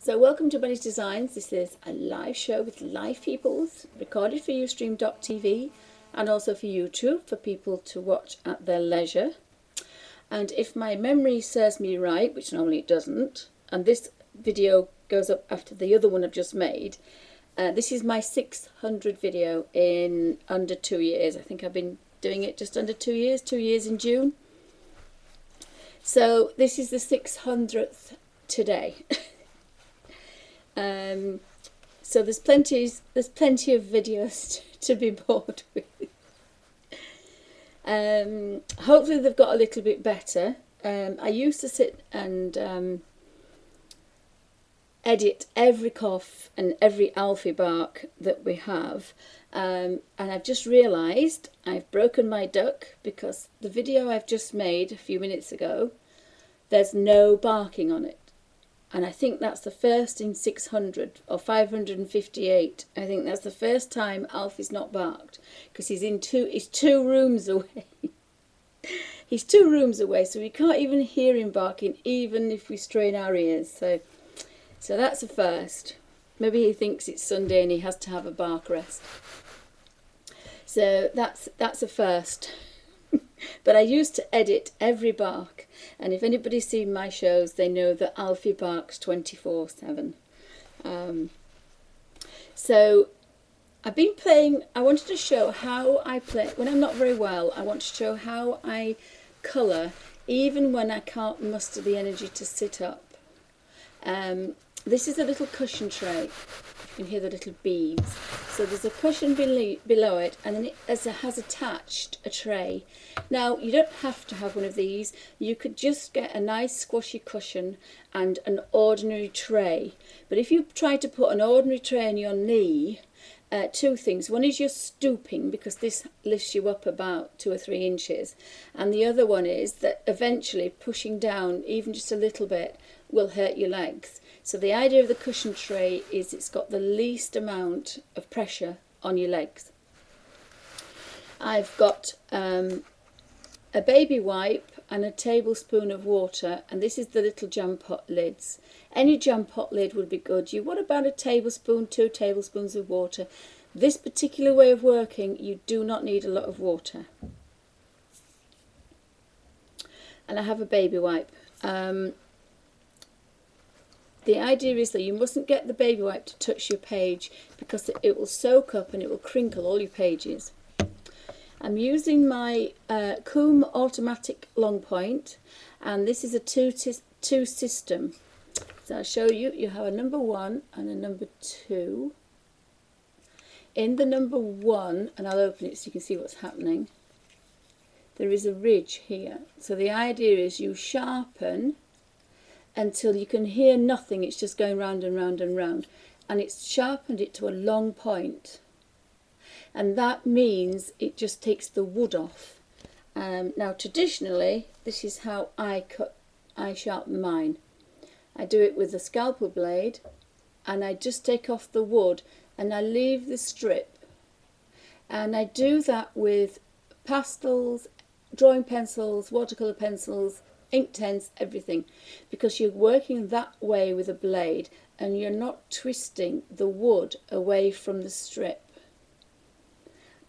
So welcome to Bunny's Designs. This is a live show with live peoples, recorded for Ustream.tv and also for YouTube for people to watch at their leisure. And if my memory serves me right, which normally it doesn't, and this video goes up after the other one I've just made, this is my 600th video in under 2 years. I think I've been doing it just under 2 years, 2 years in June. So this is the 600th today. So there's plenty of videos to be bored with. Hopefully they've got a little bit better. I used to sit and edit every cough and every alfie bark that we have, and I've just realised I've broken my duck, because the video I've just made a few minutes ago, there's no barking on it. And I think that's the first in 600 or 558. I think that's the first time Alfie's not barked, because he's two rooms away. He's 2 rooms away, so we can't even hear him barking, even if we strain our ears. So that's a first. Maybe he thinks it's Sunday and he has to have a bark rest. So that's a first. But I used to edit every bark, and if anybody's seen my shows, they know that Alfie barks 24/7. So I've been playing. I wanted to show how I play when I'm not very well. I want to show how I colour even when I can't muster the energy to sit up. This is a little cushion tray. You can hear the little beads. So there's a cushion below it, and then it has attached a tray. Now, you don't have to have one of these. You could just get a nice squashy cushion and an ordinary tray. But if you try to put an ordinary tray on your knee, 2 things. One is you're stooping, because this lifts you up about 2 or 3 inches. And the other one is that eventually pushing down even just a little bit will hurt your legs. So the idea of the cushion tray is it's got the least amount of pressure on your legs. I've got a baby wipe and a tablespoon of water, and this is the little jam pot lids. Any jam pot lid would be good. You want about a tablespoon, 2 tablespoons of water. This particular way of working, you do not need a lot of water. And I have a baby wipe. The idea is that you mustn't get the baby wipe to touch your page, because it will soak up and it will crinkle all your pages. I'm using my Comb automatic long point, and this is a two system. So I'll show you. You have a number 1 and a number 2. In the number 1, and I'll open it so you can see what's happening, there is a ridge here. So the idea is you sharpen until you can hear nothing. It's just going round and round and round, and it's sharpened it to a long point, and that means it just takes the wood off. Now traditionally, this is how I sharpen mine. I do it with a scalpel blade, and I just take off the wood and I leave the strip, and I do that with pastels, drawing pencils, watercolour pencils, Inktense, everything, because you're working that way with a blade and you're not twisting the wood away from the strip.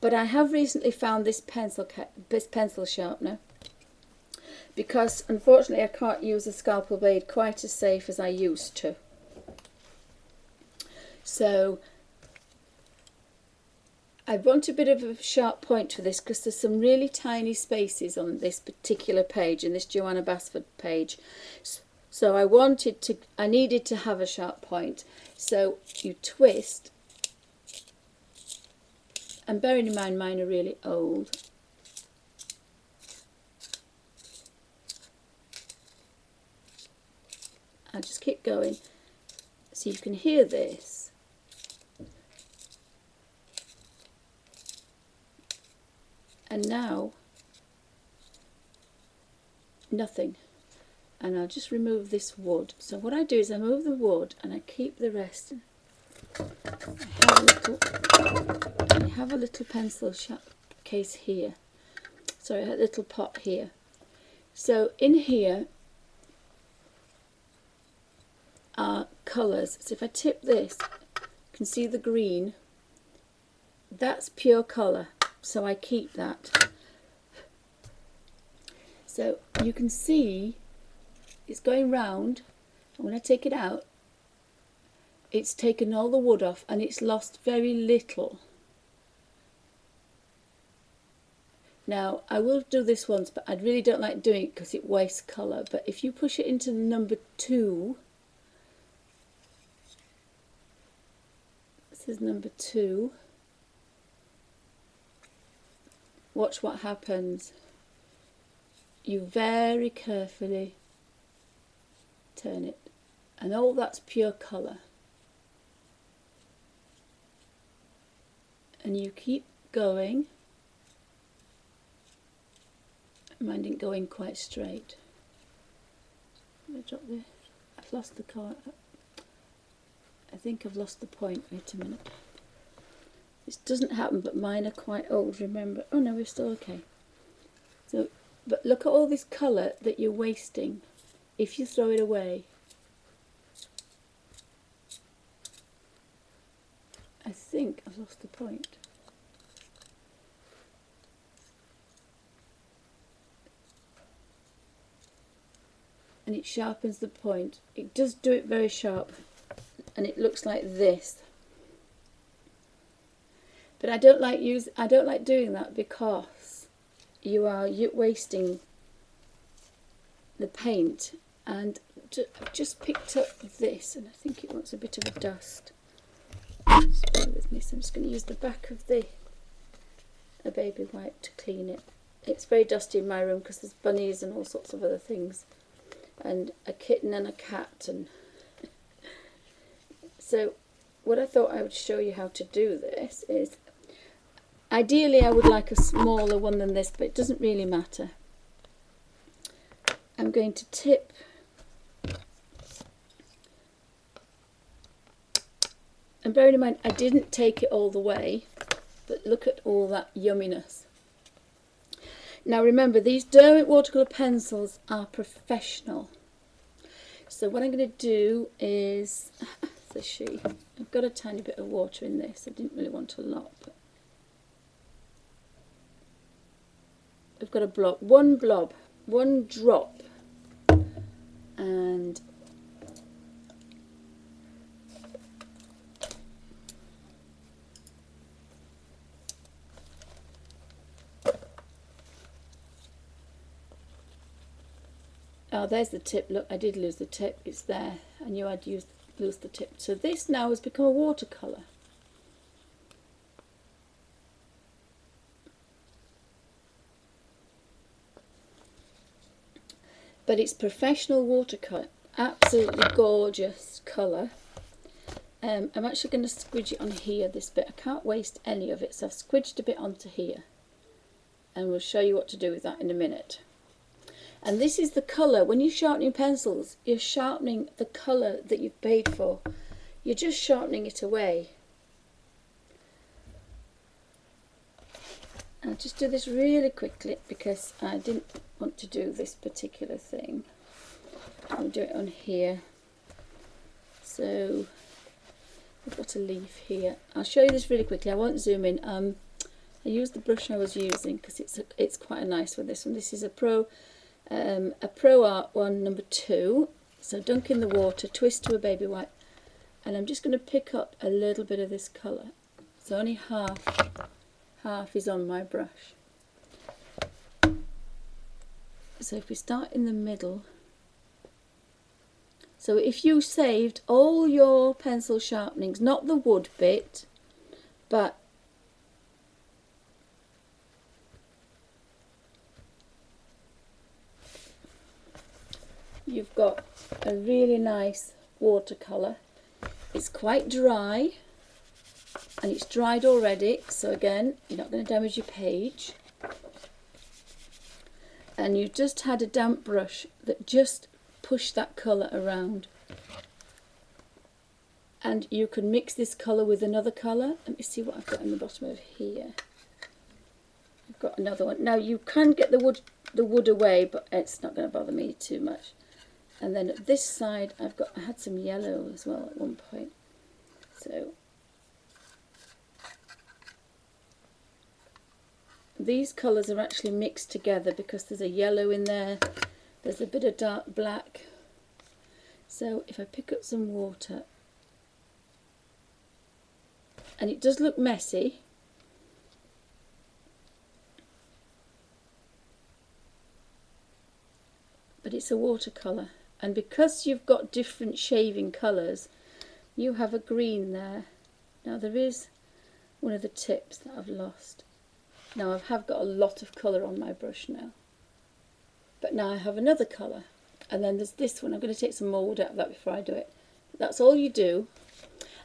But I have recently found this pencil sharpener, because unfortunately I can't use a scalpel blade quite as safe as I used to. So I want a bit of a sharp point for this, because there's some really tiny spaces on this particular page, in this Johanna Basford page. So I needed to have a sharp point. So you twist, and bearing in mind mine are really old. I'll just keep going so you can hear this. And now, nothing. And I'll just remove this wood. So what I do is I move the wood and I keep the rest. I have a little pencil case here. Sorry, a little pot here. So in here are colours. So if I tip this, you can see the green. That's pure colour, so I keep that. So you can see it's going round, and when I take it out, it's taken all the wood off and it's lost very little. Now, I will do this once, but I really don't like doing it because it wastes colour. But if you push it into number 2, this is number 2, watch what happens. You very carefully turn it, and all that's pure colour. And you keep going. Mine didn't go in quite straight. Let me drop this. I've lost the colour. I think I've lost the point. Wait a minute. This doesn't happen, but mine are quite old, remember. Oh no, we're still okay. So, but look at all this colour that you're wasting if you throw it away. I think I've lost the point. And it sharpens the point. It does do it very sharp, and it looks like this. But I don't like doing that because you are wasting the paint. And I've just picked up this, and I think it wants a bit of a dust. Just bear with me. So I'm just going to use the back of a baby wipe to clean it. It's very dusty in my room because there's bunnies and all sorts of other things, and a kitten and a cat, and so what I thought I would show you how to do this is, ideally I would like a smaller one than this, but it doesn't really matter. I'm going to tip and bearing in mind I didn't take it all the way, but look at all that yumminess. Now remember, these Derwent watercolour pencils are professional. So what I'm going to do is, I've got a tiny bit of water in this. I didn't really want a lot, but I've got a blob, one drop, and oh, there's the tip. Look, I did lose the tip. It's there. I knew I'd lose the tip. So this now has become a watercolour. But it's professional watercolour. Absolutely gorgeous colour. I'm actually going to squidge it on here, this bit. I can't waste any of it, so I've squidged a bit onto here. And we'll show you what to do with that in a minute. And this is the colour. When you're sharpening pencils, you're sharpening the colour that you've paid for. You're just sharpening it away. I'll just do this really quickly because I didn't want to do this particular thing. I'll do it on here. So I've got a leaf here. I'll show you this really quickly. I won't zoom in. I used the brush I was using because it's quite a nice one. This one. This is a Pro Art one, number 2. So dunk in the water, twist to a baby wipe, and I'm just going to pick up a little bit of this colour. So only half is on my brush. So if we start in the middle, so if you saved all your pencil sharpenings, not the wood bit, but you've got a really nice watercolour. It's quite dry, and it's dried already, so again, you're not going to damage your page. And you've just had a damp brush that just pushed that colour around. And you can mix this colour with another colour. Let me see what I've got in the bottom of here. I've got another one. Now you can get the wood away, but it's not going to bother me too much. And then at this side I had some yellow as well at one point. So these colours are actually mixed together because there's a yellow in there, there's a bit of dark black. So if I pick up some water, and it does look messy, but it's a watercolour, and because you've got different shaving colours, you have a green there. Now there is one of the tips that I've lost. Now I have got a lot of colour on my brush now, but now I have another colour, and then there's this one. I'm going to take some more wood out of that before I do it. But that's all you do.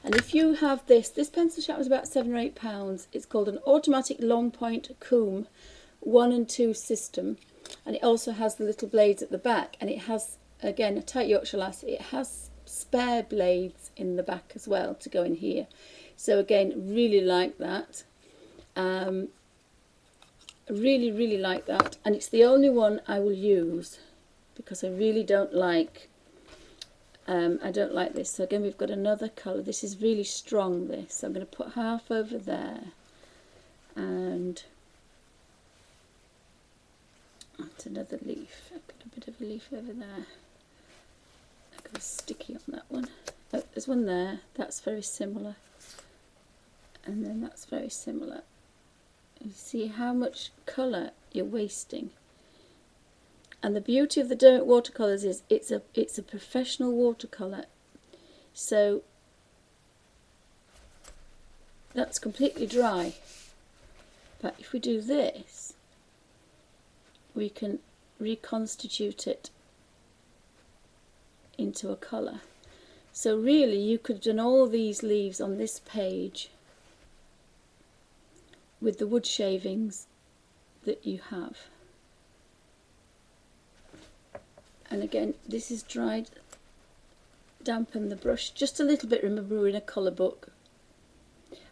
And if you have this pencil sharpener is about £7 or £8. It's called an automatic long point comb 1 and 2 system, and it also has the little blades at the back, and it has, again, a tight Yorkshire lass, it has spare blades in the back as well to go in here. So again, really like that. Really like that, and it's the only one I will use because I really don't like this. So again, we've got another colour. This is really strong, this. So I'm going to put half over there, and that's another leaf. I've got a bit of a leaf over there. I've got a sticky on that one. Oh, there's one there. That's very similar, and then that's very similar. You see how much colour you're wasting. And the beauty of the Derwent watercolours is it's a professional watercolour. So that's completely dry. But if we do this, we can reconstitute it into a colour. So really you could have done all these leaves on this page with the wood shavings that you have. And again, this is dried, dampen the brush just a little bit. Remember, we're in a colour book.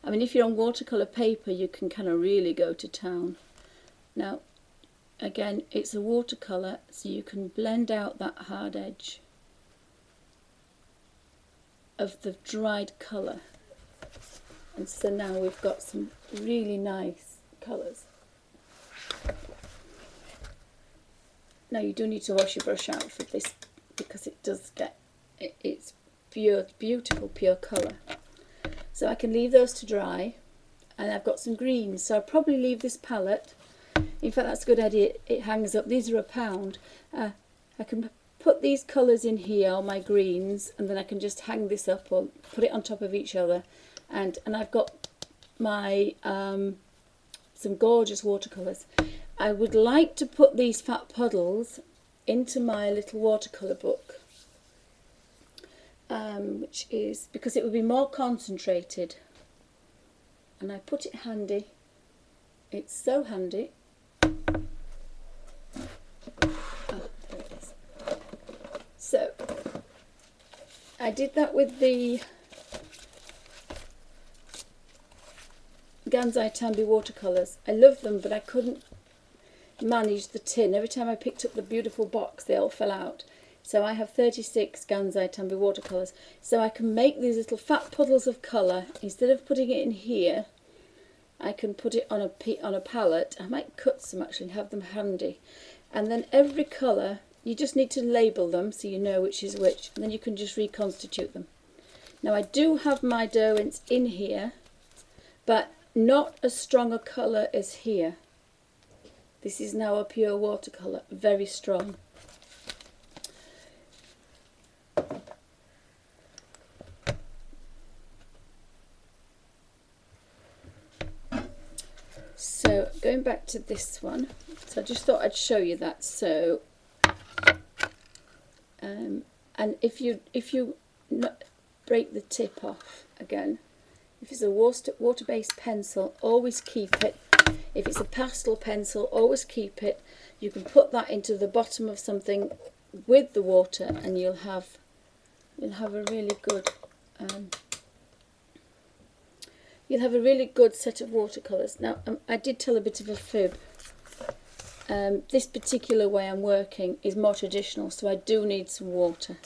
I mean, if you're on watercolour paper, you can kind of really go to town. Now, again, it's a watercolour, so you can blend out that hard edge of the dried colour. And so now we've got some really nice colours. Now you do need to wash your brush out for this because it does get, it's pure, beautiful, pure colour. So I can leave those to dry, and I've got some greens, so I'll probably leave this palette. In fact, that's a good idea, it hangs up. These are £1. I can put these colours in here on my greens, and then I can just hang this up or put it on top of each other. And I've got my some gorgeous watercolours. I would like to put these fat puddles into my little watercolour book, which is because it would be more concentrated, and I put it handy. It's so handy. Oh, there it is. So I did that with the Gansai Tambi watercolours. I love them, but I couldn't manage the tin. Every time I picked up the beautiful box, they all fell out. So I have 36 Gansai Tambi watercolours. So I can make these little fat puddles of colour. Instead of putting it in here, I can put it on a palette. I might cut some actually and have them handy. And then every colour, you just need to label them so you know which is which, and then you can just reconstitute them. Now I do have my Derwents in here, but not as strong a colour as here. This is now a pure watercolour, very strong. So going back to this one, so I just thought I'd show you that. So and if you not break the tip off again, if it's a water-based pencil, always keep it. If it's a pastel pencil, always keep it. You can put that into the bottom of something with the water, and you'll have a really good set of watercolours. Now I did tell a bit of a fib. this particular way I'm working is more traditional, so I do need some water.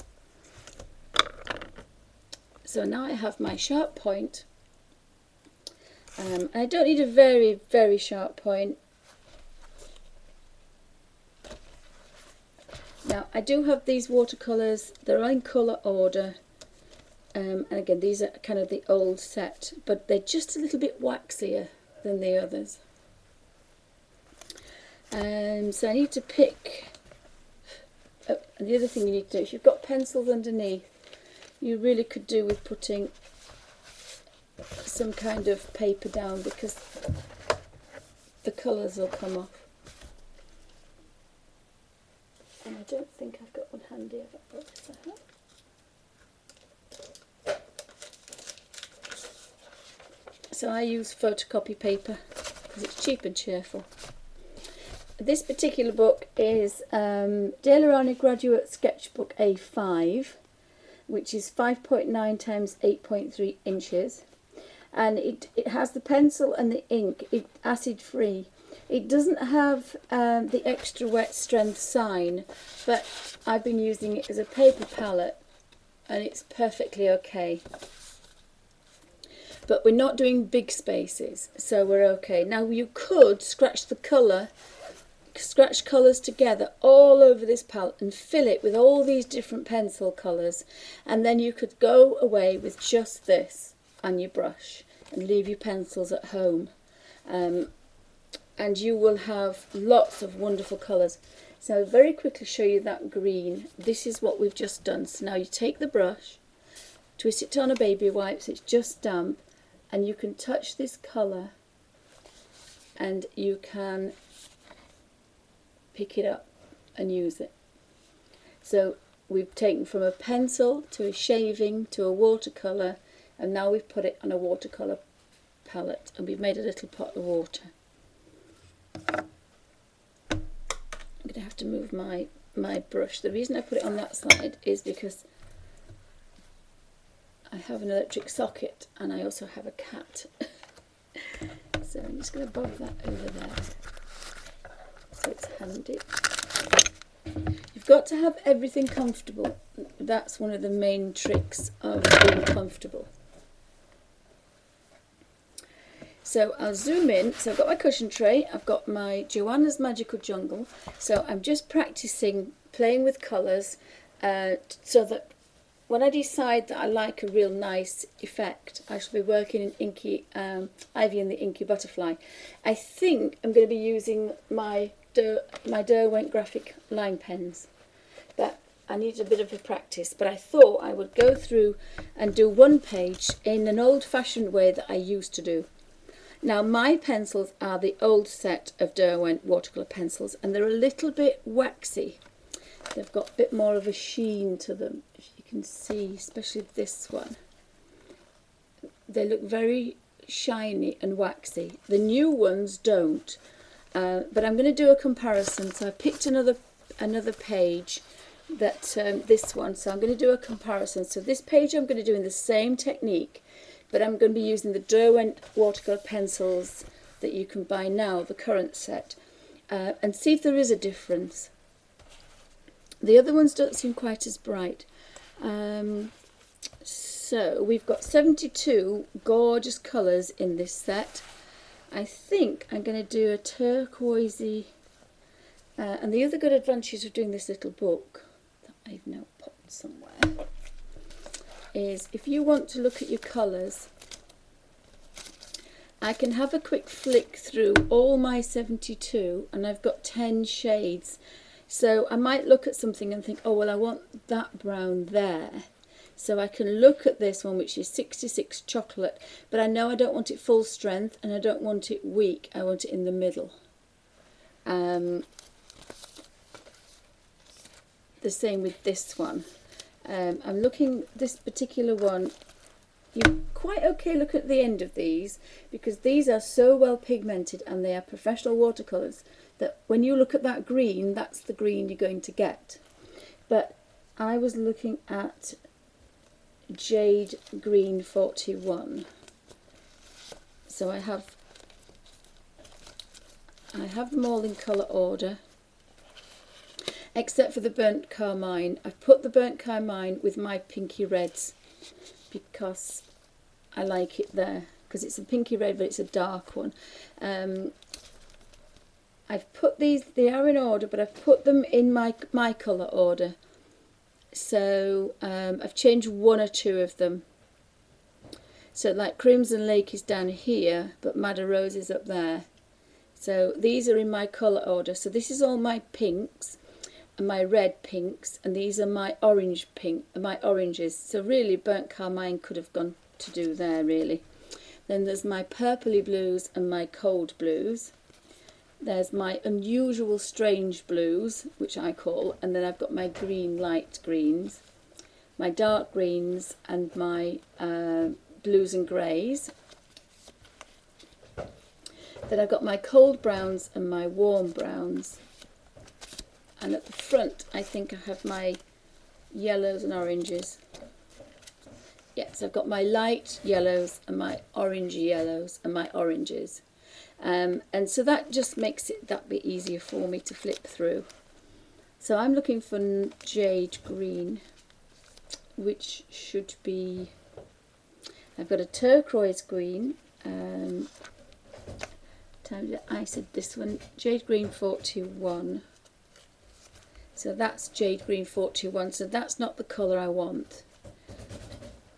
So now I have my sharp point. I don't need a very, very sharp point. Now I do have these watercolours, they're in colour order, and again these are kind of the old set, but they're just a little bit waxier than the others. So I need to pick, and the other thing you need to do, if you've got pencils underneath, you really could do with putting some kind of paper down, because the colours will come off. And I don't think I've got one handy. So I use photocopy paper because it's cheap and cheerful. This particular book is Dalerani Graduate Sketchbook A5, which is 5.9 times 8.3 inches. And it has the pencil and the ink, it's acid free. It doesn't have the extra wet strength sign, but I've been using it as a paper palette and it's perfectly okay. But we're not doing big spaces, so we're okay. Now you could scratch colours together all over this palette and fill it with all these different pencil colours, and then you could go away with just this and your brush and leave your pencils at home. And you will have lots of wonderful colours. So I'll very quickly show you that green. This is what we've just done. So now you take the brush, twist it on a baby wipe so it's just damp, and you can touch this colour and you can pick it up and use it. So we've taken from a pencil to a shaving to a watercolour, and now we've put it on a watercolour palette and we've made a little pot of water. I'm going to have to move my brush. The reason I put it on that side is because I have an electric socket and I also have a cat. So I'm just going to bob that over there so it's handy. You've got to have everything comfortable. That's one of the main tricks of being comfortable. So I'll zoom in. So I've got my cushion tray, I've got my Johanna's Magical Jungle. So I'm just practicing playing with colours so that when I decide that I like a real nice effect, I shall be working in Inky, Ivy and the Inky Butterfly. I think I'm going to be using my Derwent graphic line pens, but I need a bit of a practice. But I thought I would go through and do one page in an old-fashioned way that I used to do. Now my pencils are the old set of Derwent watercolour pencils, and they're a little bit waxy. They've got a bit more of a sheen to them, if you can see, especially this one. They look very shiny and waxy. The new ones don't, but I'm going to do a comparison. So I picked another page, that this one, so I'm going to do a comparison. So this page I'm going to do in the same technique, but I'm going to be using the Derwent watercolour pencils that you can buy now, the current set, and see if there is a difference. The other ones don't seem quite as bright. So we've got 72 gorgeous colours in this set. I think I'm going to do a turquoisey, and the other good advantage of doing this little book that I've now put somewhere is if you want to look at your colours, I can have a quick flick through all my 72 and I've got 10 shades. So I might look at something and think, oh well, I want that brown there. So I can look at this one, which is 66 chocolate, but I know I don't want it full strength and I don't want it weak, I want it in the middle. The same with this one. I'm looking, this particular one, you quite okay look at the end of these, because these are so well pigmented and they are professional watercolours that when you look at that green, that's the green you're going to get. But I was looking at Jade Green 41. So I I have them all in colour order, except for the burnt carmine. I've put the burnt carmine with my pinky reds because I like it there, because it's a pinky red but it's a dark one. I've put these, they are in order, but I've put them in my colour order. So I've changed one or two of them. So like Crimson Lake is down here, but Madder Rose is up there. So these are in my colour order. So this is all my pinks and my red pinks, and these are my orange pink, my oranges. So really burnt carmine could have gone to do there really. Then there's my purpley blues and my cold blues. There's my unusual strange blues, which I call, and then I've got my green light greens, my dark greens and my blues and greys. Then I've got my cold browns and my warm browns. And at the front I think I have my yellows and oranges. Yes, I've got my light yellows and my orangey yellows and my oranges. And so that just makes it that bit easier for me to flip through. So I'm looking for jade green, which should be, I've got a turquoise green, I said this one, jade green 41. So that's jade green 41, so that's not the colour I want.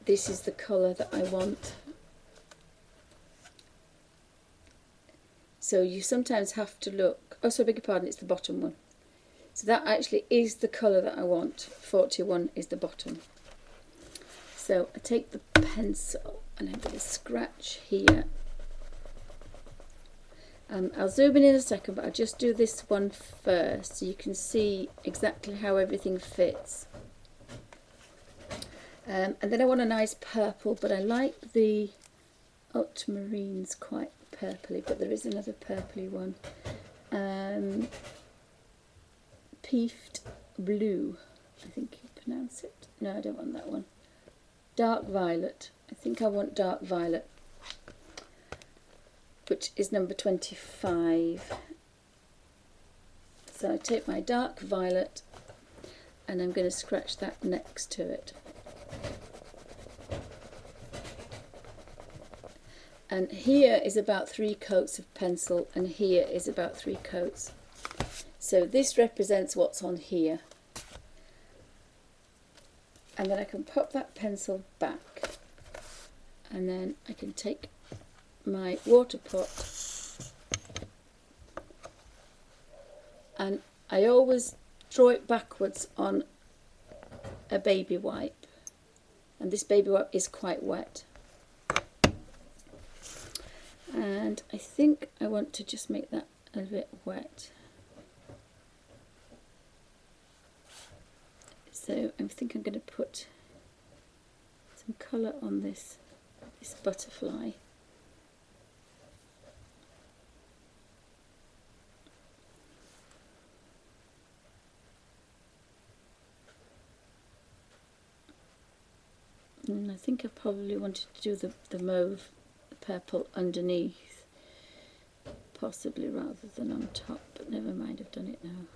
This is the colour that I want. So you sometimes have to look, oh sorry, beg your pardon, it's the bottom one. So that actually is the colour that I want. 41 is the bottom. So I take the pencil and I'm going to scratch here. I'll zoom in a second, but I'll just do this one first so you can see exactly how everything fits. And then I want a nice purple, but I like the ultramarines quite purpley, but there is another purpley one. Peefed blue, I think you pronounce it. No, I don't want that one. Dark violet. I think I want dark violet, which is number 25. So I take my dark violet and I'm going to scratch that next to it. And here is about 3 coats of pencil, and here is about 3 coats. So this represents what's on here. And then I can pop that pencil back, and then I can take my water pot, and I always draw it backwards on a baby wipe, and this baby wipe is quite wet. And I think I want to just make that a bit wet. So I think I'm going to put some colour on this butterfly. And I think I probably wanted to do the mauve, the purple underneath, possibly rather than on top, but never mind, I've done it now.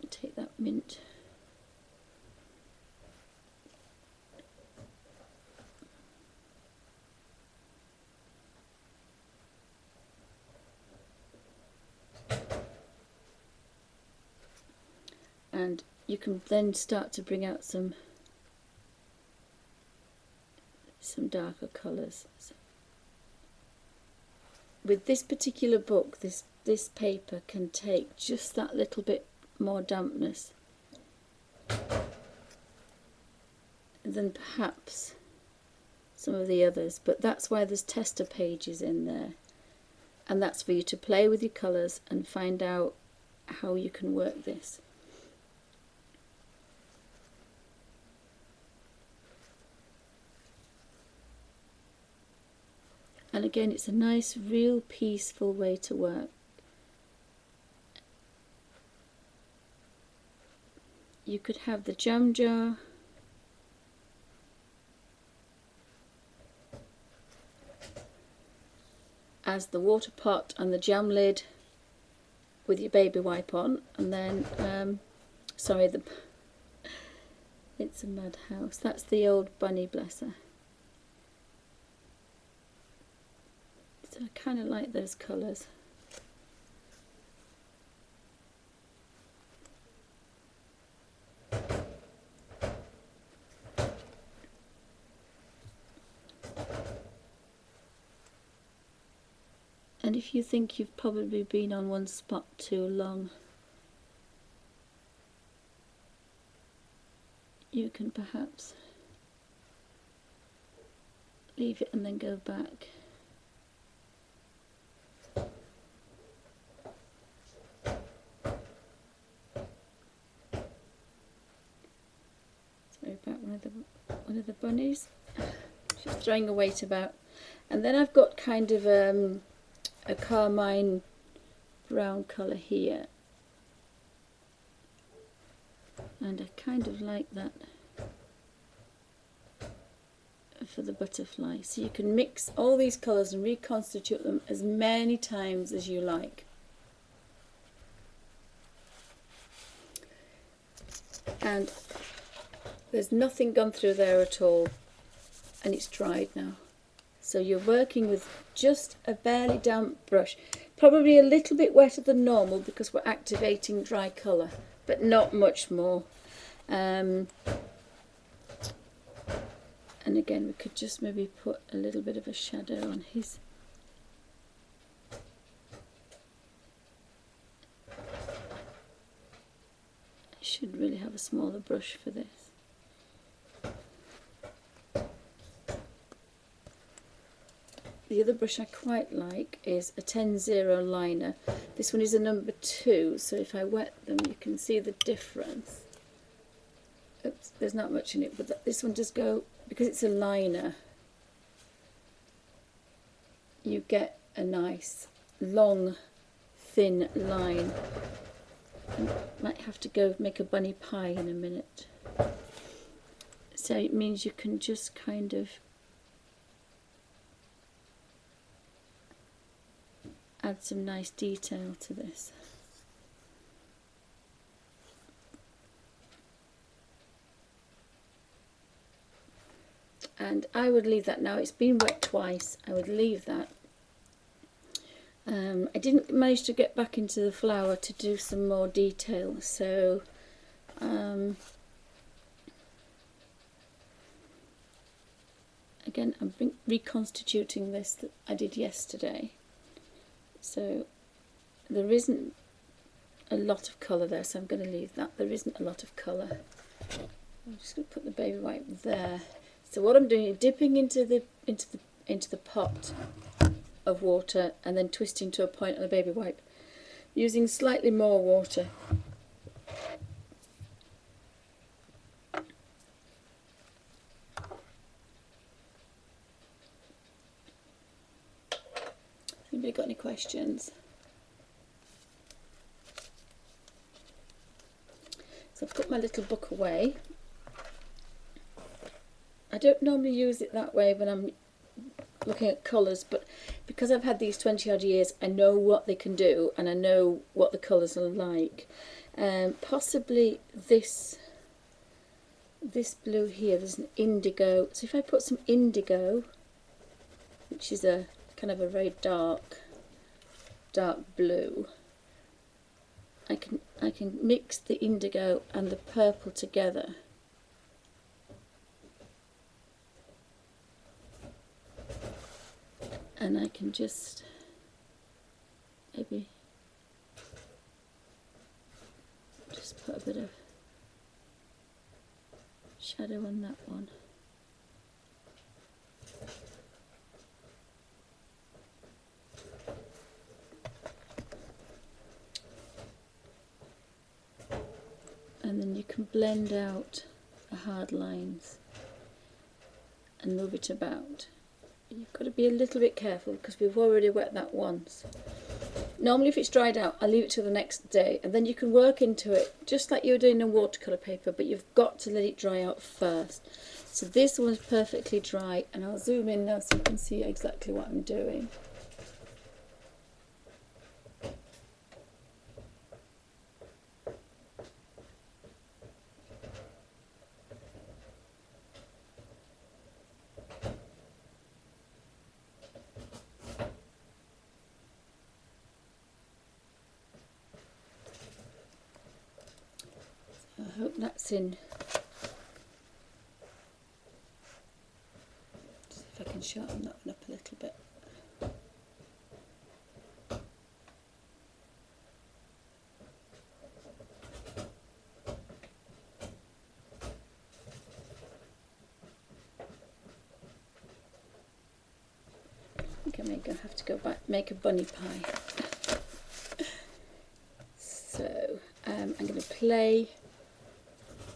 Take that mint. And you can then start to bring out some darker colours. So with this particular book, this paper can take just that little bit more dampness than perhaps some of the others, but that's why there's tester pages in there, and that's for you to play with your colours and find out how you can work this. And again, it's a nice, real peaceful way to work. You could have the jam jar, as the water pot and the jam lid with your baby wipe on, and then sorry, it's a madhouse. That's the old bunny, bless her. So I kind of like those colours. And if you think you've probably been on one spot too long, you can perhaps leave it and then go back. Sorry about one of the bunnies. She's throwing a weight about. And then I've got kind of a carmine brown colour here, and I kind of like that for the butterfly. So you can mix all these colours and reconstitute them as many times as you like. And there's nothing gone through there at all, and it's dried now. So you're working with just a barely damp brush, probably a little bit wetter than normal because we're activating dry colour, but not much more. And again, we could just maybe put a little bit of a shadow on his. I should really have a smaller brush for this. The other brush I quite like is a 10-0 liner. This one is a number 2, so if I wet them you can see the difference. Oops, there's not much in it, but this one does go, because it's a liner, you get a nice long thin line. I might have to go make a bunny pie in a minute. So it means you can just kind of add some nice detail to this. And I would leave that now. It's been wet twice. I would leave that. I didn't manage to get back into the flower to do some more detail, so again, I'm reconstituting this that I did yesterday. So there isn't a lot of colour there, so I'm going to leave that. There isn't a lot of colour. I'm just going to put the baby wipe there. So what I'm doing is dipping into the pot of water and then twisting to a point on the baby wipe, using slightly more water. Anybody got any questions? So I've put my little book away. I don't normally use it that way when I'm looking at colours, but because I've had these 20 odd years, I know what they can do and I know what the colours are like. Possibly this blue here, there's an indigo. So if I put some indigo, which is a kind of a very dark blue, I can mix the indigo and the purple together. And I can just maybe just put a bit of shadow on that one. And then you can blend out the hard lines and move it about. You've got to be a little bit careful because we've already wet that once. Normally if it's dried out, I leave it till the next day and then you can work into it just like you were doing in watercolour paper, but you've got to let it dry out first. So this one's perfectly dry, and I'll zoom in now so you can see exactly what I'm doing. I hope that's in. See if I can shorten that one up a little bit. I think I'm going to have to go back make a bunny pie. So I'm going to play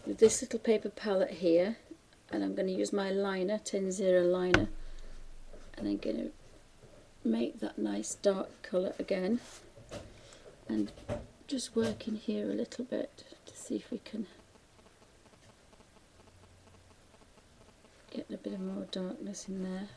with this little paper palette here, and I'm going to use my liner, 10-0 liner, and I'm going to make that nice dark colour again, and just work in here a little bit to see if we can get a bit of more darkness in there.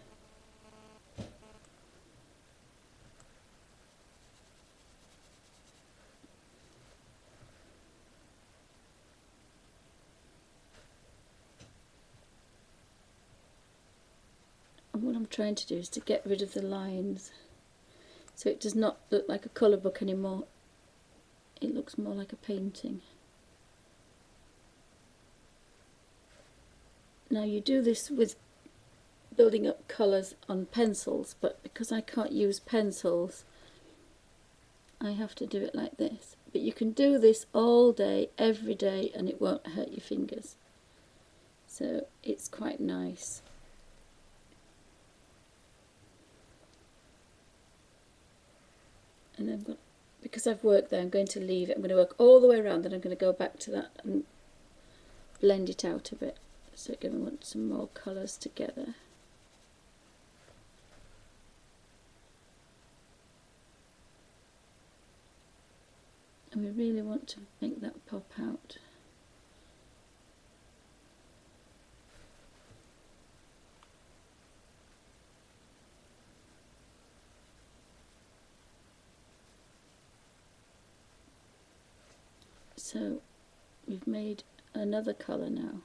And what I'm trying to do is to get rid of the lines so it does not look like a colour book anymore. It looks more like a painting. Now you do this with building up colours on pencils, but because I can't use pencils I have to do it like this. But you can do this all day, every day, and it won't hurt your fingers. So it's quite nice. And I'm going, because I've worked there, I'm going to leave it. I'm going to work all the way around, then I'm going to go back to that and blend it out a bit. So again, we want some more colours together. And we really want to make that pop out. So we've made another colour now.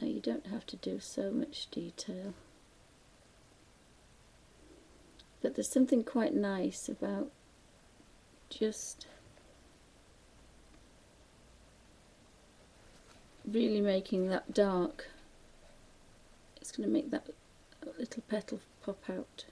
Now you don't have to do so much detail, but there's something quite nice about just really making that dark. It's going to make that little petal pop out.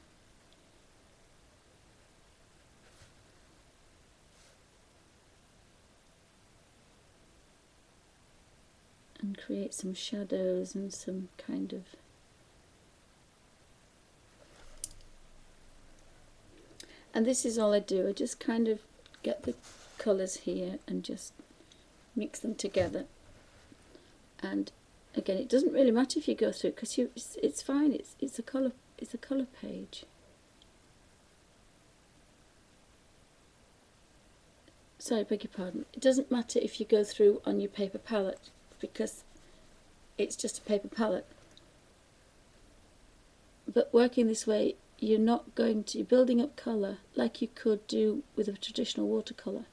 And create some shadows and some kind of and this is all I do. I just kind of get the colours here and just mix them together. And again, it doesn't really matter if you go through, because it's fine. It's a colour page. Sorry, beg your pardon. It doesn't matter if you go through on your paper palette, because it's just a paper palette. But working this way, you're not going to, you're building up colour like you could do with a traditional watercolour,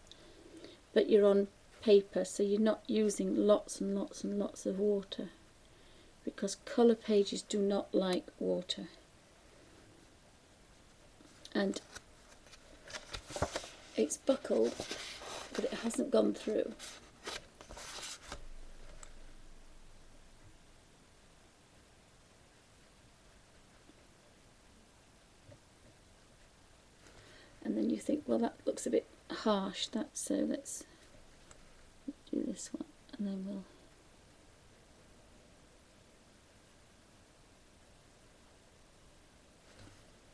but you're on paper, so you're not using lots and lots and lots of water, because colour pages do not like water. And it's buckled, but it hasn't gone through. And then you think, well, that looks a bit harsh, that's so let's do this one, and then we'll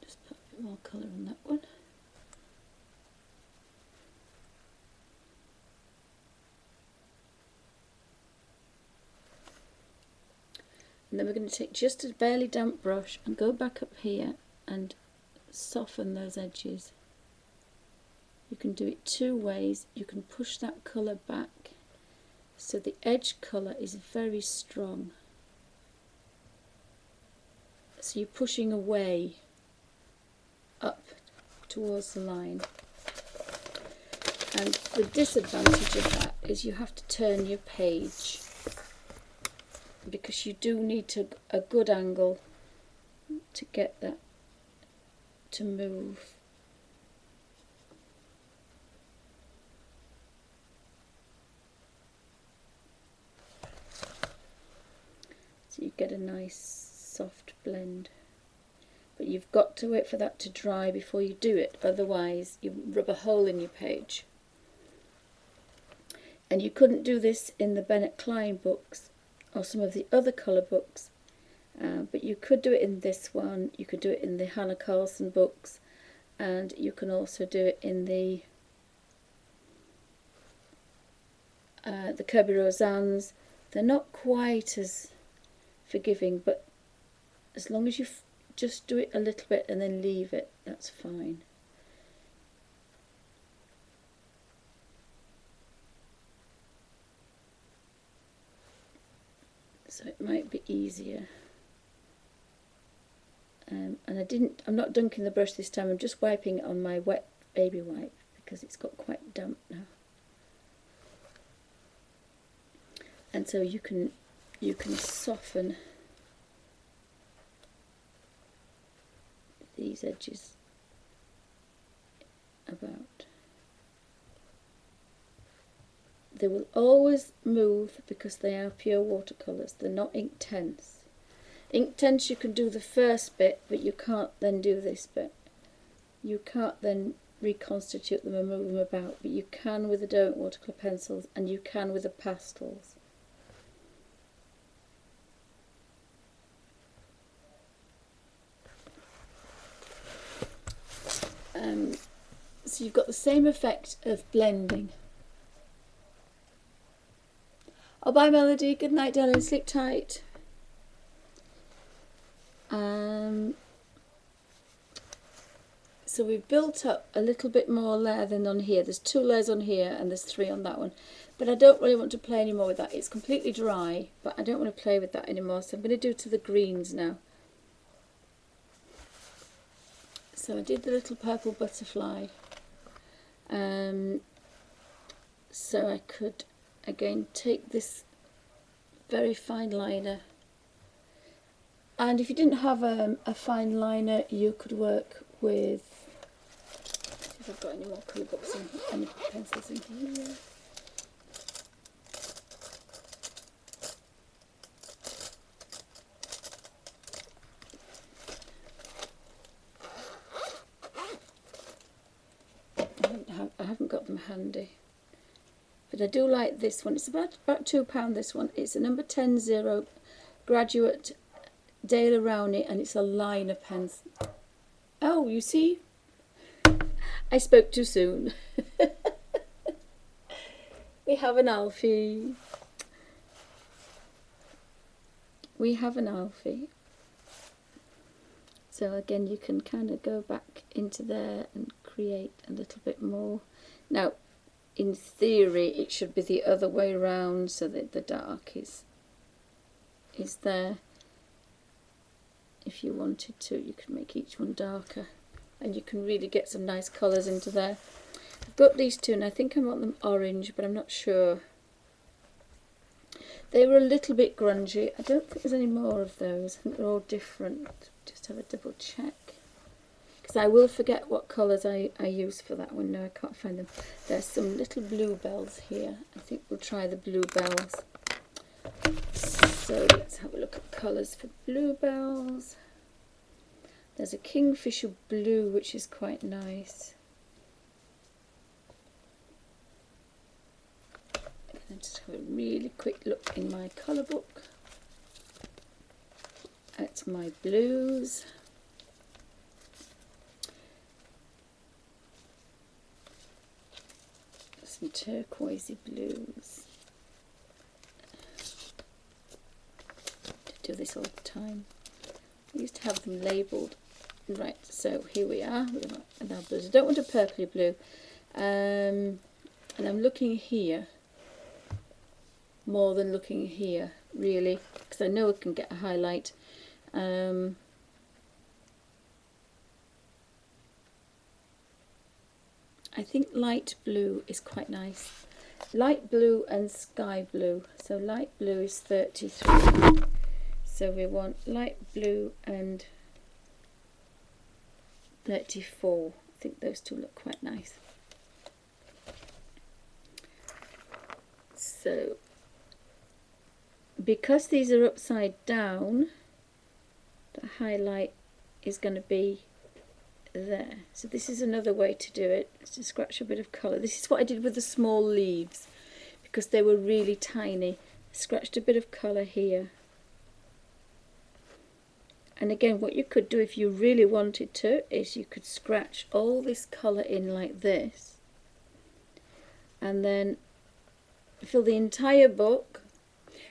just put a bit more colour on that one. And then we're going to take just a barely damp brush and go back up here and soften those edges. You can do it two ways. You can push that colour back so the edge colour is very strong. So you're pushing away up towards the line. And the disadvantage of that is you have to turn your page, because you do need a good angle to get that to move. so you get a nice soft blend. But you've got to wait for that to dry before you do it, otherwise you rub a hole in your page. And you couldn't do this in the Bennett Klein books or some of the other colour books, but you could do it in this one, you could do it in the Hannah Carlson books, and you can also do it in the Kirby Roseanne's. They're not quite as forgiving, but as long as you just do it a little bit and then leave it, that's fine. So it might be easier. And I'm not dunking the brush this time, I'm just wiping it on my wet baby wipe because it's got quite damp now. And so you can soften these edges about. They will always move because they are pure watercolours, they're not ink tents. Ink tents you can do the first bit, but you can't then do this bit. You can't then reconstitute them and move them about, but you can with the Derwent watercolour pencils, and you can with the pastels. So you've got the same effect of blending. Oh, bye Melody, good night darling, sleep tight. So we've built up a little bit more layer than on here. There's 2 layers on here and there's 3 on that one. But I don't really want to play anymore with that. It's completely dry, but I don't want to play with that anymore. So I'm going to do to the greens now. So I did the little purple butterfly. So I could again take this very fine liner. And if you didn't have a fine liner, you could work with, see if I've got any more colour books and any pencils in here. I haven't got them handy. But I do like this one. It's about £2 this one. It's a number 10-0 Graduate Dale Rowney, and it's a liner pencil. Oh, you see? I spoke too soon. We have an Alfie. We have an Alfie. So again, you can kind of go back into there and create a little bit more. Now, in theory, it should be the other way around, so that the dark is there. If you wanted to, you could make each one darker, and you can really get some nice colours into there. I've got these 2, and I think I want them orange, but I'm not sure. They were a little bit grungy. I don't think there's any more of those. I think they're all different. Just have a double check, because I will forget what colours I use for that one. No, I can't find them. There's some little bluebells here. I think we'll try the bluebells. So let's have a look at colours for bluebells. There's a kingfisher blue, which is quite nice. I'm going to just have a really quick look in my colour book at my blues. Some turquoisey blues. Do this all the time. I used to have them labelled. Right, so here we are with our blues. I don't want a purpley blue, and I'm looking here more than looking here, really, because I know I can get a highlight. I think light blue is quite nice. Light blue and sky blue. So light blue is 33. So we want light blue and 34. I think those 2 look quite nice. So because these are upside down, the highlight is going to be there. So this is another way to do it, is to scratch a bit of colour. This is what I did with the small leaves because they were really tiny. I scratched a bit of colour here. And again, what you could do if you really wanted to is you could scratch all this colour in like this and then fill the entire book,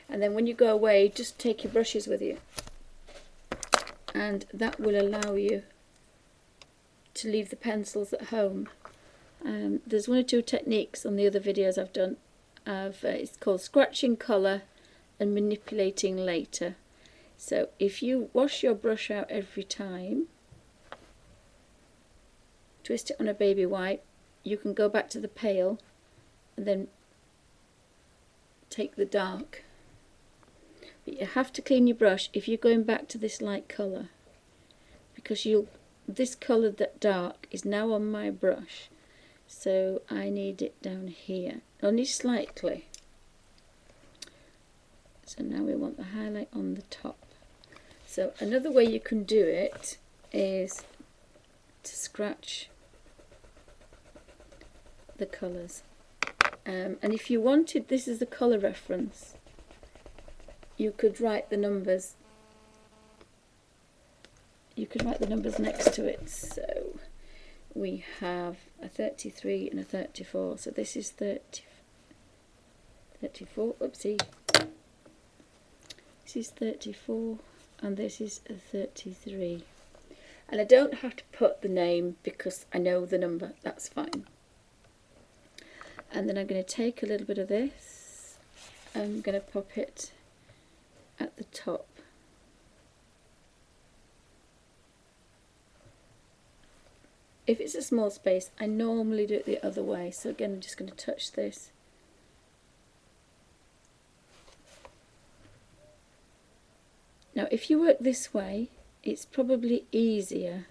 and then when you go away just take your brushes with you, and that will allow you to leave the pencils at home. There's one or two techniques on the other videos I've done. It's called scratching colour and manipulating later. So if you wash your brush out every time, twist it on a baby wipe, you can go back to the pale and then take the dark. But you have to clean your brush if you're going back to this light colour, because this colour, that dark, is now on my brush, so I need it down here, only slightly. So now we want the highlight on the top. So another way you can do it is to scratch the colours. And if you wanted this as a colour reference, you could write the numbers. You could write the numbers next to it. So we have a 33 and a 34. So this is 34. Oopsie. This is 34 and this is a 33. And I don't have to put the name because I know the number. That's fine. And then I'm going to take a little bit of this. I'm going to pop it at the top. If it's a small space, I normally do it the other way. So again, I'm just going to touch this. Now, if you work this way, it's probably easier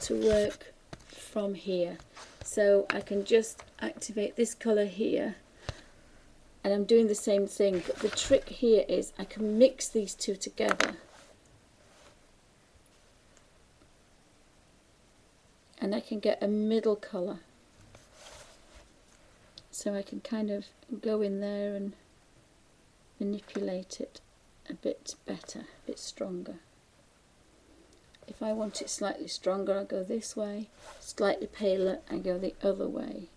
to work from here. So I can just activate this colour here, and I'm doing the same thing, but the trick here is I can mix these two together. And I can get a middle colour. So I can kind of go in there and manipulate it a bit better, a bit stronger. If I want it slightly stronger, I go this way. Slightly paler, I go the other way.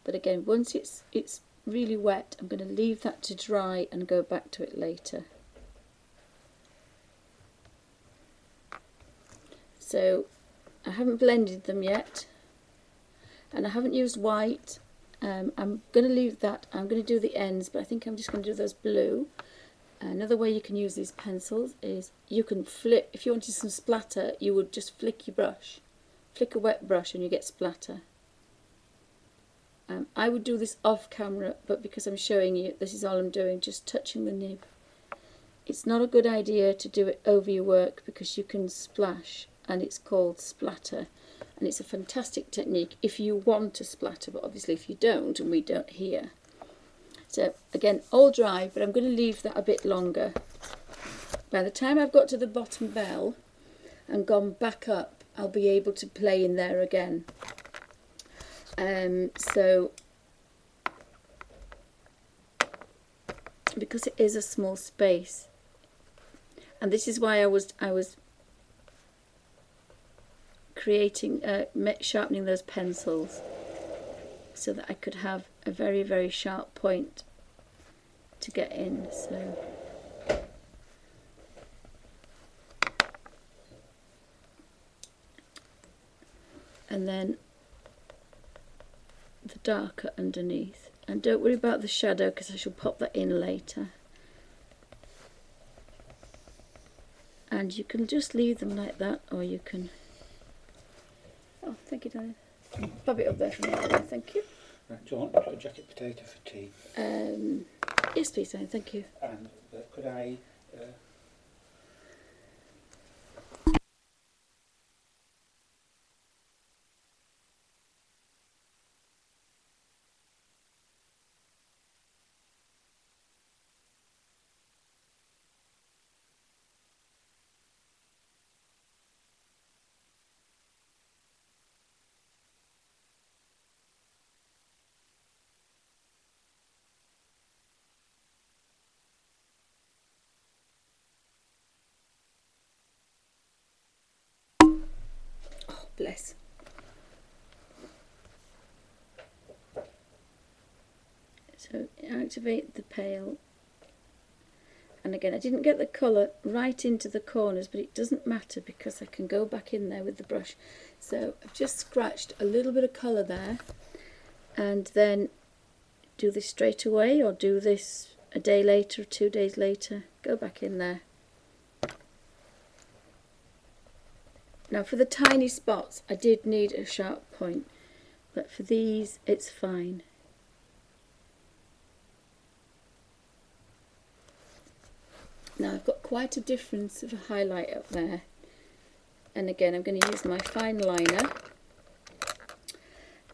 But again, once it's really wet, I'm going to leave that to dry and go back to it later. So I haven't blended them yet, and I haven't used white. I'm going to leave that. I'm going to do the ends, but I think I'm just going to do those blue. Another way you can use these pencils is you can flip. If you wanted some splatter, you would just flick your brush, flick a wet brush, and you get splatter. I would do this off camera, but because I'm showing you, this is all I'm doing, just touching the nib. It's not a good idea to do it over your work because you can splash, and it's called splatter, and it's a fantastic technique if you want to splatter, but obviously if you don't, and we don't here. So again, all dry, but I'm going to leave that a bit longer. By the time I've got to the bottom bell and gone back up, I'll be able to play in there again. So because it is a small space, and this is why I was creating sharpening those pencils so that I could have a very, very sharp point to get in. So and then the darker underneath, and don't worry about the shadow because I shall pop that in later. And you can just leave them like that, or you can, oh thank you darling, pop it up there for me, thank you. Right, do you want a jacket potato for tea? Yes, please, Anne, thank you. And could I... Oh, bless. So activate the pail, and again I didn't get the colour right into the corners, but it doesn't matter because I can go back in there with the brush. So I've just scratched a little bit of colour there, and then do this straight away or do this a day later or 2 days later. Go back in there. Now for the tiny spots I did need a sharp point, but for these it's fine. Now I've got quite a difference of a highlight up there, and again I'm going to use my fine liner,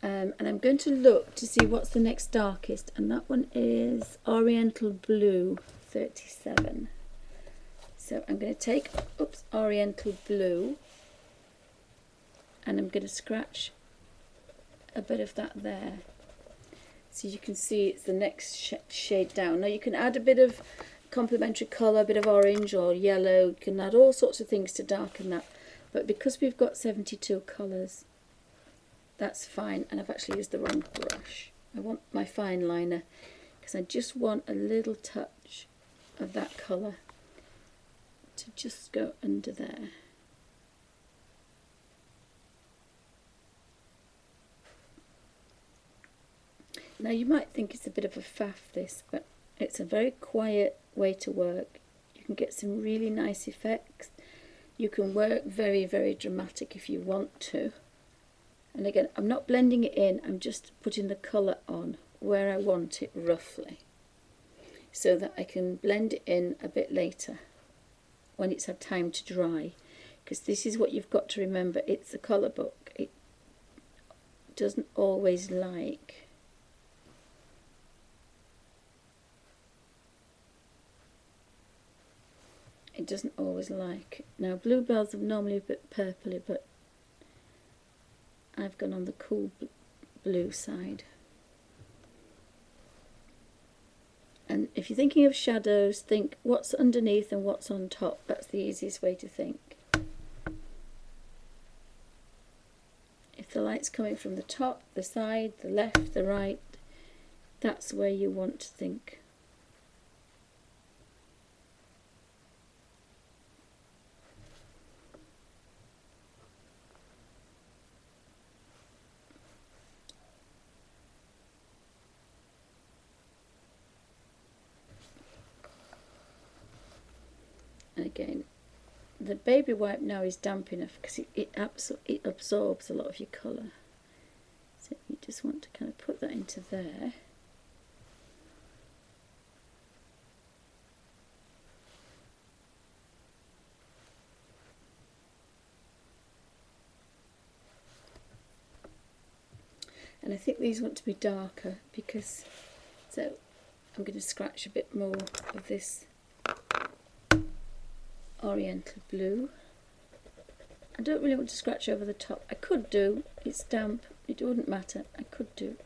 and I'm going to look to see what's the next darkest, and that one is Oriental Blue 37. So I'm going to take Oriental Blue, and I'm going to scratch a bit of that there, so you can see it's the next shade down. Now you can add a bit of complementary colour, a bit of orange or yellow, you can add all sorts of things to darken that, but because we've got 72 colours, that's fine. And I've actually used the wrong brush. I want my fine liner because I just want a little touch of that colour to just go under there. Now you might think it's a bit of a faff this, but it's a very quiet way to work. You can get some really nice effects. You can work very, very dramatic if you want to. And again, I'm not blending it in, I'm just putting the colour on where I want it roughly, so that I can blend it in a bit later when it's had time to dry. Because this is what you've got to remember, it's a colour book. It doesn't always like Now bluebells are normally a bit purpley, but I've gone on the cool blue side. And if you're thinking of shadows, think what's underneath and what's on top. That's the easiest way to think. If the light's coming from the top, the side, the left, the right, that's where you want to think. And again, the baby wipe now is damp enough because it absorbs a lot of your colour. So you just want to kind of put that into there. And I think these want to be darker because, so I'm going to scratch a bit more of this Oriental Blue. I don't really want to scratch over the top. I could do, it's damp, it wouldn't matter. I could do,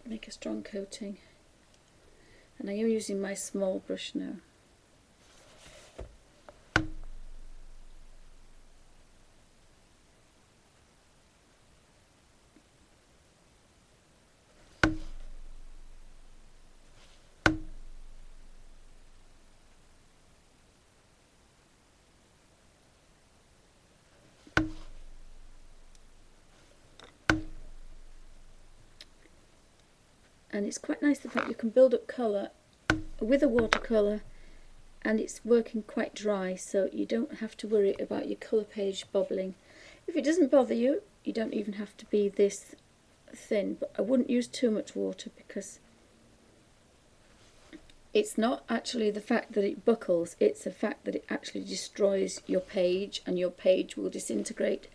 make a strong coating. And I am using my small brush now. And it's quite nice the fact you can build up colour with a watercolour and it's working quite dry, so you don't have to worry about your colour page bobbling. If it doesn't bother you, you don't even have to be this thin, but I wouldn't use too much water because it's not actually the fact that it buckles, it's the fact that it actually destroys your page, and your page will disintegrate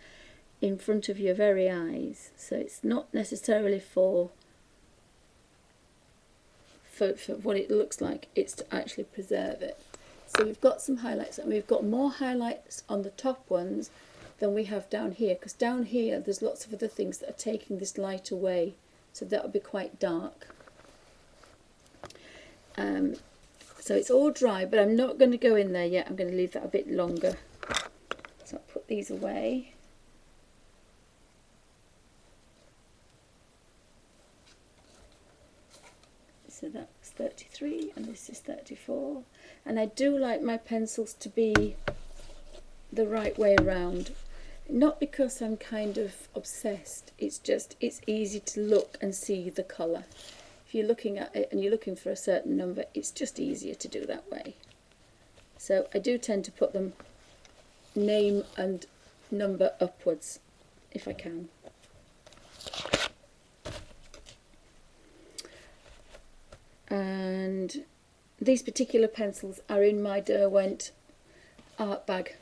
in front of your very eyes. So it's not necessarily for what it looks like, it's to actually preserve it. So we've got some highlights, and we've got more highlights on the top ones than we have down here, because down here there's lots of other things that are taking this light away, so that'll be quite dark. So it's all dry, but I'm not going to go in there yet. I'm going to leave that a bit longer. So I'll put these away. So that's 33 and this is 34. And I do like my pencils to be the right way around. Not because I'm kind of obsessed, it's just it's easy to look and see the colour. If you're looking at it and you're looking for a certain number, it's just easier to do that way. So I do tend to put them name and number upwards if I can. And these particular pencils are in my Derwent art bag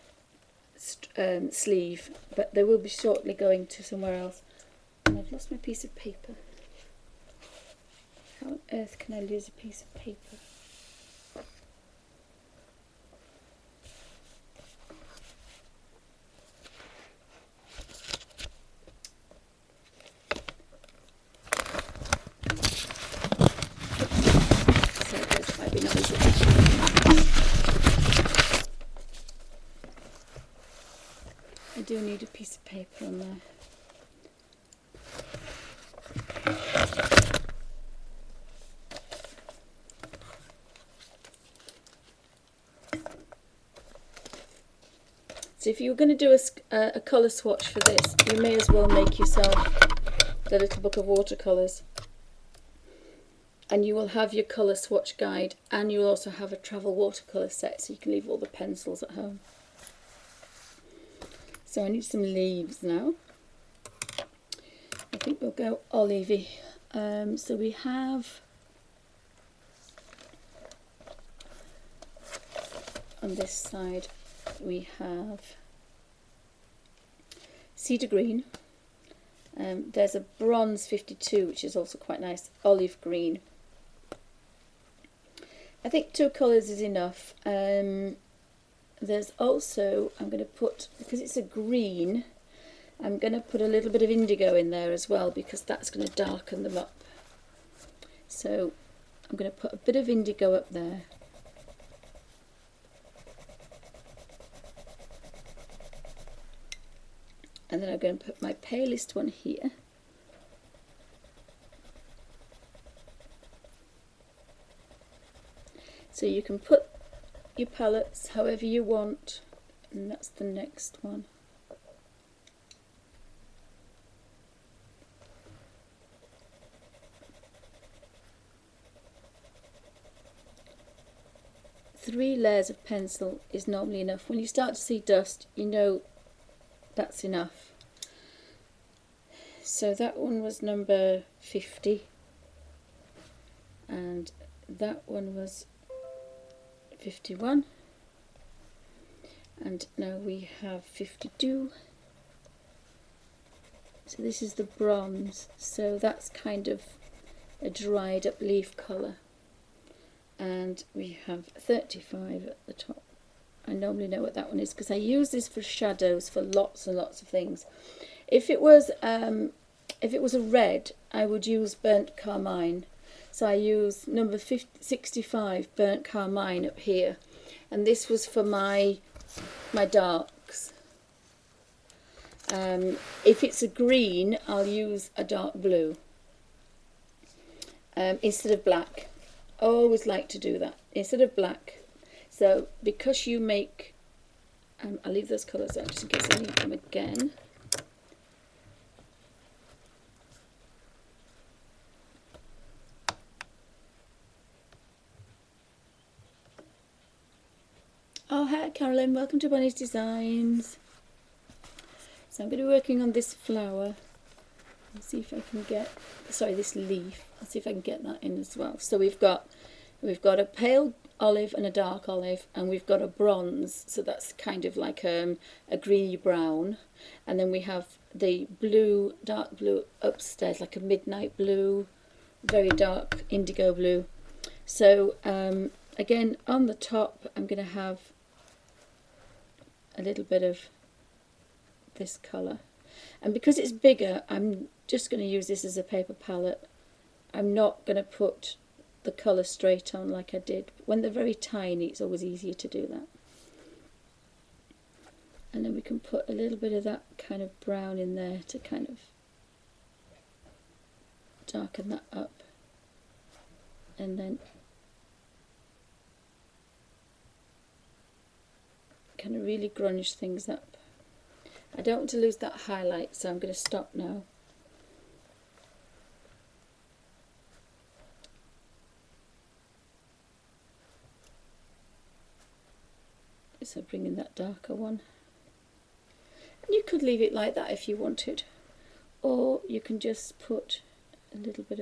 sleeve, but they will be shortly going to somewhere else. And I've lost my piece of paper. How on earth can I lose a piece of paper? I do need a piece of paper on there. So if you were going to do a colour swatch for this, you may as well make yourself the little book of watercolours. And you will have your colour swatch guide, and you'll also have a travel watercolour set, so you can leave all the pencils at home. So I need some leaves now. I think we'll go olivey. So we have on this side we have cedar green. There's a bronze 52, which is also quite nice. Olive green. I think 2 colours is enough. There's also, I'm going to put, because it's a green, I'm going to put a little bit of indigo in there as well, because that's going to darken them up. So I'm going to put a bit of indigo up there. And then I'm going to put my palest one here. So you can put your palettes however you want, and that's the next one. Three layers of pencil is normally enough. When you start to see dust, you know that's enough. So that one was number 50, and that one was 51, and now we have 52. So this is the bronze, so that's kind of a dried up leaf colour, and we have 35 at the top. I normally know what that one is because I use this for shadows for lots and lots of things. If it was a red, I would use burnt carmine. So I use number 65 burnt carmine up here, and this was for my darks. If it's a green, I'll use a dark blue instead of black. I always like to do that instead of black. So because you make, I'll leave those colours out just in case I need them again. Oh, hi Carolyn, welcome to Bonnie's Designs. So I'm going to be working on this flower. Let's see if I can get, sorry, this leaf. I'll see if I can get that in as well. So we've got a pale olive and a dark olive, and we've got a bronze, so that's kind of like a greeny brown, and then we have the blue, dark blue upstairs, like a midnight blue, very dark indigo blue. So again, on the top I'm going to have a little bit of this colour, and because it's bigger I'm just going to use this as a paper palette. I'm not going to put the colour straight on like I did. When they're very tiny it's always easier to do that. And then we can put a little bit of that kind of brown in there to kind of darken that up, and then kind of really grunge things up. I don't want to lose that highlight, so I'm going to stop now. So bring in that darker one. And you could leave it like that if you wanted, or you can just put a little bit of